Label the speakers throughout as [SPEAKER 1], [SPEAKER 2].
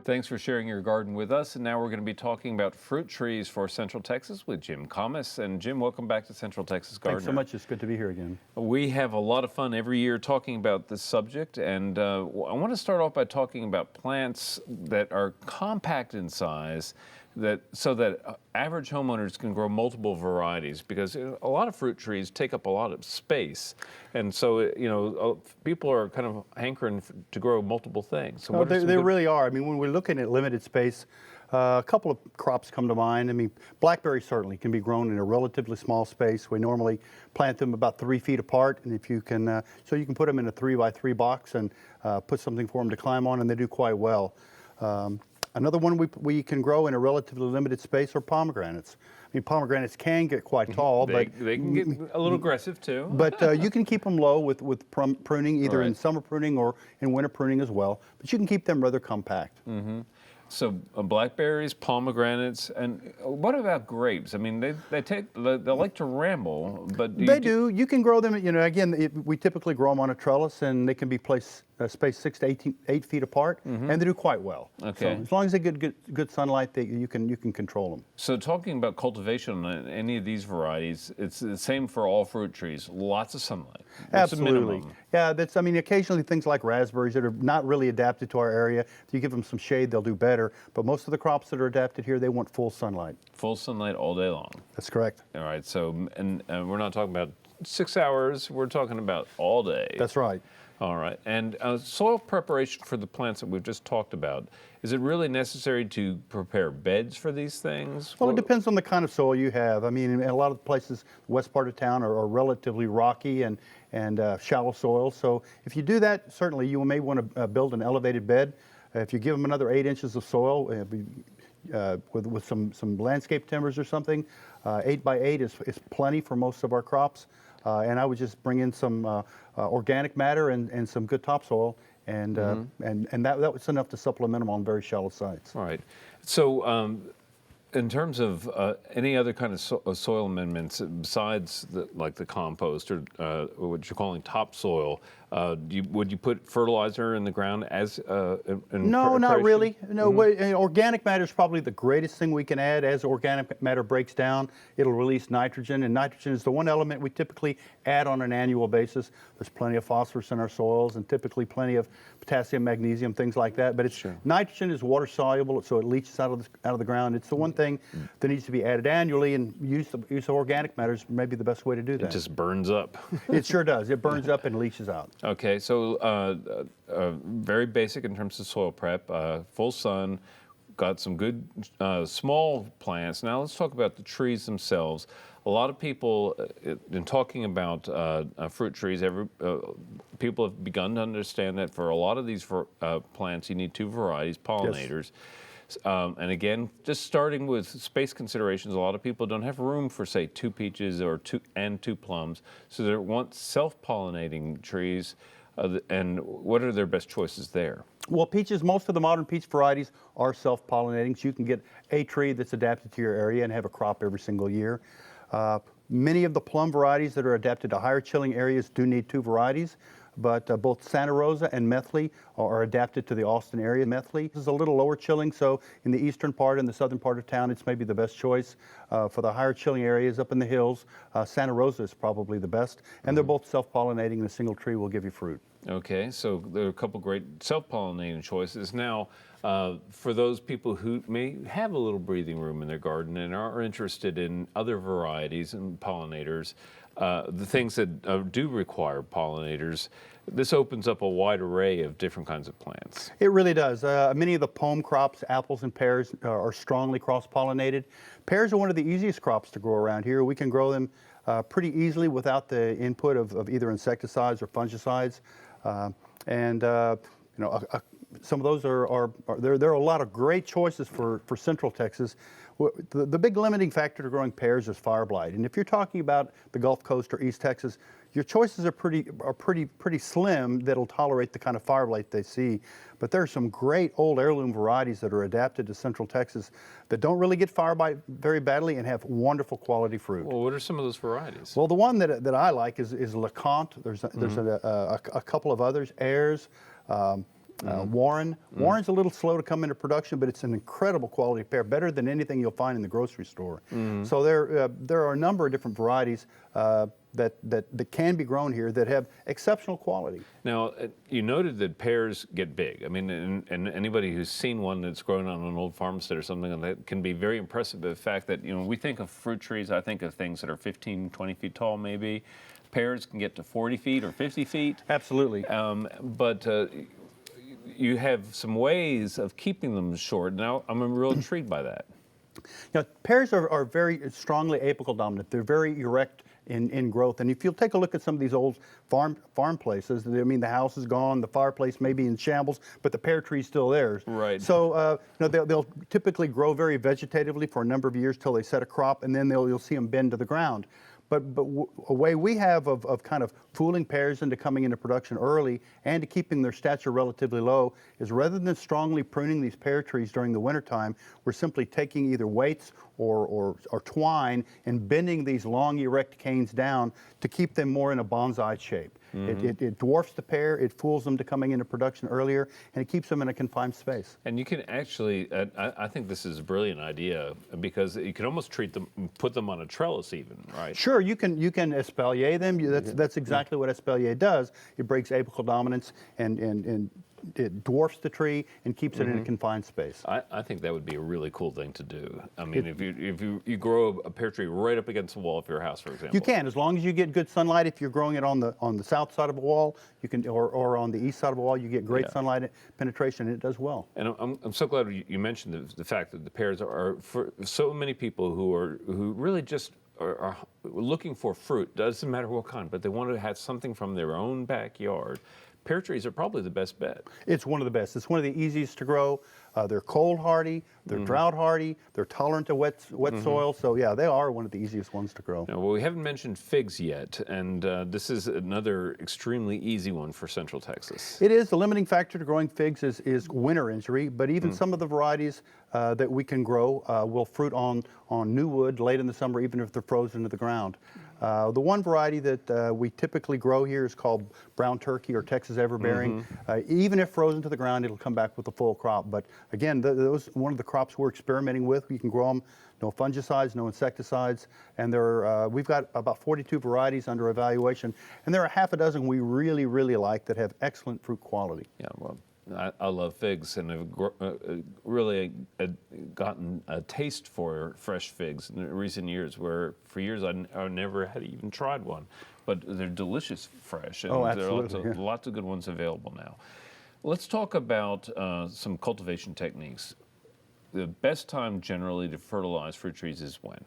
[SPEAKER 1] Thanks for sharing your garden with us. And now we're going to be talking about fruit trees for Central Texas with Jim Comas. And Jim, welcome back to Central Texas Gardener.
[SPEAKER 2] Thanks so much. It's good to be here again.
[SPEAKER 1] We have a lot of fun every year talking about this subject. And I want to start off by talking about plants that are compact in size, so that average homeowners can grow multiple varieties, because a lot of fruit trees take up a lot of space. And so, people are kind of hankering to grow multiple things. So
[SPEAKER 2] they really are. I mean, when we're looking at limited space, a couple of crops come to mind. I mean, blackberries certainly can be grown in a relatively small space. We normally plant them about 3 feet apart, and if you can, so you can put them in a 3x3 box and put something for them to climb on, and they do quite well. Another one we can grow in a relatively limited space are pomegranates. I mean, pomegranates can get quite tall,
[SPEAKER 1] but they can get a little aggressive too.
[SPEAKER 2] But you can keep them low with pruning, either in summer pruning or in winter pruning as well. But you can keep them rather compact.
[SPEAKER 1] Mm-hmm. So blackberries, pomegranates, and what about grapes? I mean, they like to ramble, but
[SPEAKER 2] they do. You can grow them. Again, we typically grow them on a trellis, and they can be placed spaced 6 to 8 feet apart, and they do quite well.
[SPEAKER 1] Okay.
[SPEAKER 2] So as long as they get good sunlight, you can control them.
[SPEAKER 1] So talking about cultivation on any of these varieties, it's the same for all fruit trees. Lots of sunlight. What's
[SPEAKER 2] Absolutely.
[SPEAKER 1] the minimum?
[SPEAKER 2] Yeah, I mean, occasionally things like raspberries that are not really adapted to our area, if you give them some shade, they'll do better. But most of the crops that are adapted here, they want full sunlight.
[SPEAKER 1] Full sunlight all day long.
[SPEAKER 2] That's correct.
[SPEAKER 1] All right. So, and we're not talking about 6 hours. We're talking about all day.
[SPEAKER 2] That's right.
[SPEAKER 1] All right. And soil preparation for the plants that we've just talked about, is it really necessary to prepare beds for these things?
[SPEAKER 2] Well, it depends on the kind of soil you have. I mean, in a lot of places, the west part of town are relatively rocky and shallow soil. So if you do that, certainly you may want to build an elevated bed. If you give them another 8 inches of soil with some landscape timbers or something, 8 by 8 is plenty for most of our crops. And I would just bring in some organic matter and some good topsoil, and that was enough to supplement them on very shallow sites.
[SPEAKER 1] All right. So in terms of any other kind of soil amendments besides like the compost or what you're calling topsoil, would you put fertilizer in the ground as
[SPEAKER 2] No, not really. No, organic matter is probably the greatest thing we can add. As organic matter breaks down, it'll release nitrogen, and nitrogen is the one element we typically add on an annual basis. There's plenty of phosphorus in our soils, and typically plenty of potassium, magnesium, things like that. But nitrogen is water soluble, so it leaches out of the ground. It's the one thing that needs to be added annually, and use of organic matter is maybe the best way to do that.
[SPEAKER 1] It just burns up.
[SPEAKER 2] It sure does. It burns up and leaches out.
[SPEAKER 1] Okay, so very basic in terms of soil prep, full sun, got some good small plants. Now let's talk about the trees themselves. A lot of people, in talking about fruit trees, people have begun to understand that for a lot of these plants, you need 2 varieties, pollinators. Yes. And again, just starting with space considerations, a lot of people don't have room for, say, 2 peaches or 2 plums, so they want self-pollinating trees. And what are their best choices there?
[SPEAKER 2] Well, peaches, most of the modern peach varieties are self-pollinating, so you can get a tree that's adapted to your area and have a crop every single year. Many of the plum varieties that are adapted to higher chilling areas do need 2 varieties. But both Santa Rosa and Methley are adapted to the Austin area. Methley is a little lower chilling, so in the eastern part and the southern part of town, it's maybe the best choice. For the higher chilling areas up in the hills, Santa Rosa is probably the best, and they're both self-pollinating, and a single tree will give you fruit.
[SPEAKER 1] Okay, so there are a couple great self-pollinating choices. Now, for those people who may have a little breathing room in their garden and are interested in other varieties and pollinators, the things that do require pollinators, this opens up a wide array of different kinds of plants.
[SPEAKER 2] It really does. Many of the pome crops, apples and pears, are strongly cross-pollinated. Pears are one of the easiest crops to grow around here. We can grow them pretty easily without the input of either insecticides or fungicides. Some of those there are a lot of great choices for Central Texas. The big limiting factor to growing pears is fire blight. And if you're talking about the Gulf Coast or East Texas, your choices are pretty slim that'll tolerate the kind of fire blight they see. But there are some great old heirloom varieties that are adapted to Central Texas that don't really get fire blight very badly and have wonderful quality fruit.
[SPEAKER 1] Well, what are some of those varieties?
[SPEAKER 2] Well, the one that I like is LeConte. There's a couple of others, Ayers. Warren. Warren's a little slow to come into production, but it's an incredible quality pear, better than anything you'll find in the grocery store. So there are a number of different varieties that can be grown here that have exceptional quality.
[SPEAKER 1] Now, you noted that pears get big. I mean, and anybody who's seen one that's grown on an old farmstead or something, that can be very impressive. The fact that, we think of fruit trees, I think of things that are 15, 20 feet tall maybe. Pears can get to 40 feet or 50 feet.
[SPEAKER 2] Absolutely.
[SPEAKER 1] But you have some ways of keeping them short. Now, I'm real intrigued by that.
[SPEAKER 2] Pears are very strongly apical dominant. They're very erect in growth. And if you'll take a look at some of these old farm places, the house is gone, the fireplace may be in shambles, but the pear tree's still there.
[SPEAKER 1] Right.
[SPEAKER 2] So they'll typically grow very vegetatively for a number of years till they set a crop, and then you'll see them bend to the ground. But a way we have of kind of fooling pears into coming into production early and to keeping their stature relatively low is, rather than strongly pruning these pear trees during the wintertime, we're simply taking either weights or twine and bending these long erect canes down to keep them more in a bonsai shape. It dwarfs the pear, it fools them to coming into production earlier, and it keeps them in a confined space.
[SPEAKER 1] And you can actually, I think this is a brilliant idea, because you can almost treat them, put them on a trellis even, right?
[SPEAKER 2] Sure, you can espalier them. That's exactly what espalier does. It breaks apical dominance and it dwarfs the tree and keeps it in a confined space.
[SPEAKER 1] I think that would be a really cool thing to do. I mean, if you grow a pear tree right up against the wall of your house, for example.
[SPEAKER 2] You can, as long as you get good sunlight. If you're growing it on the south side of a wall, you can, or on the east side of a wall, you get great sunlight penetration, and it does well.
[SPEAKER 1] And I'm so glad you mentioned the fact that the pears are, for so many people who really just are looking for fruit, doesn't matter what kind, but they want to have something from their own backyard. Pear trees are probably the best bet.
[SPEAKER 2] It's one of the best. It's one of the easiest to grow. They're cold hardy, they're drought hardy, they're tolerant to wet soil. So yeah, they are one of the easiest ones to grow.
[SPEAKER 1] Now, well, we haven't mentioned figs yet, and this is another extremely easy one for Central Texas.
[SPEAKER 2] It is. The limiting factor to growing figs is winter injury, but even some of the varieties that we can grow will fruit on new wood late in the summer, even if they're frozen to the ground. The one variety that we typically grow here is called brown turkey or Texas everbearing. Even if frozen to the ground, it'll come back with a full crop. But again, those one of the crops we're experimenting with. You can grow them, no fungicides, no insecticides, and we've got about 42 varieties under evaluation, and there are half a dozen we really, really like that have excellent fruit quality.
[SPEAKER 1] Yeah, well, I love figs, and have really gotten a taste for fresh figs in recent years, where for years I never had even tried one. But they're delicious fresh, and there are lots of good ones available now. Let's talk about some cultivation techniques. The best time generally to fertilize fruit trees is when?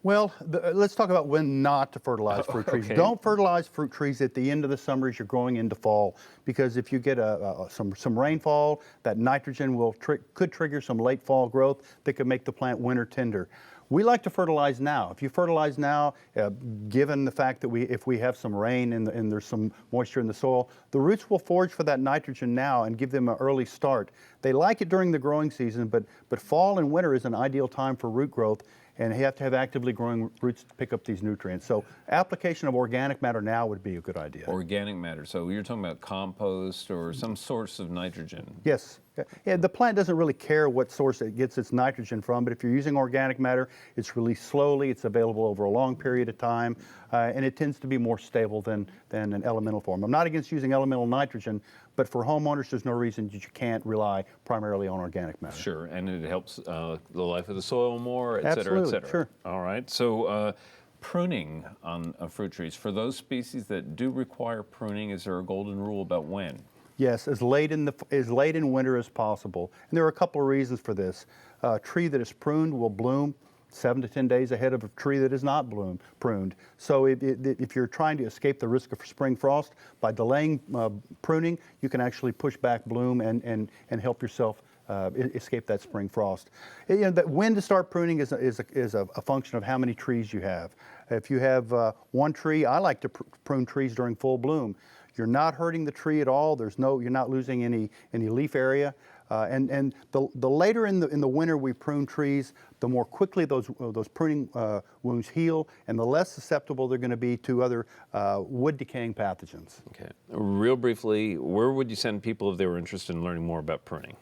[SPEAKER 2] Well, let's talk about when not to fertilize fruit trees.
[SPEAKER 1] Okay.
[SPEAKER 2] Don't fertilize fruit trees at the end of the summer as you're growing into fall, because if you get some rainfall, that nitrogen could trigger some late fall growth that could make the plant winter tender. We like to fertilize now. If you fertilize now, given the fact that if we have some rain and there's some moisture in the soil, the roots will forage for that nitrogen now and give them an early start. They like it during the growing season, but fall and winter is an ideal time for root growth, and you have to have actively growing roots to pick up these nutrients. So application of organic matter now would be a good idea.
[SPEAKER 1] Organic matter. So you're talking about compost or some source of nitrogen.
[SPEAKER 2] Yes. Yeah, the plant doesn't really care what source it gets its nitrogen from, but if you're using organic matter, it's released slowly, it's available over a long period of time, and it tends to be more stable than an elemental form. I'm not against using elemental nitrogen, but for homeowners, there's no reason that you can't rely primarily on organic matter.
[SPEAKER 1] Sure, and it helps the life of the soil more, et cetera, et cetera.
[SPEAKER 2] Sure.
[SPEAKER 1] All right, so pruning on fruit trees. For those species that do require pruning, is there a golden rule about when?
[SPEAKER 2] Yes, as late in winter as possible. And there are a couple of reasons for this. A tree that is pruned will bloom 7 to 10 days ahead of a tree that is not pruned. So if you're trying to escape the risk of spring frost, by delaying pruning, you can actually push back bloom and help yourself escape that spring frost. When to start pruning is a function of how many trees you have. If you have one tree, I like to prune trees during full bloom. You're not hurting the tree at all. You're not losing any leaf area. And the later in the winter we prune trees, the more quickly those pruning wounds heal, and the less susceptible they're going to be to other wood decaying pathogens.
[SPEAKER 1] Okay. Real briefly, where would you send people if they were interested in learning more about pruning?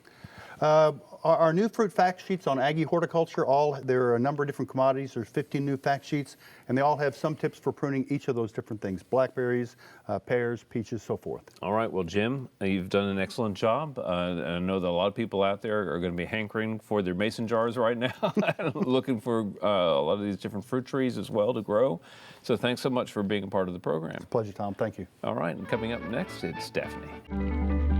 [SPEAKER 2] Our new fruit fact sheets on Aggie horticulture, there are a number of different commodities. There's 15 new fact sheets, and they all have some tips for pruning each of those different things: blackberries, pears, peaches, so forth.
[SPEAKER 1] All right. Well, Jim, you've done an excellent job. And I know that a lot of people out there are going to be hankering for their mason jars right now, looking for a lot of these different fruit trees as well to grow. So thanks so much for being a part of the program.
[SPEAKER 2] Pleasure, Tom. Thank you.
[SPEAKER 1] All right. And coming up next, it's Stephanie.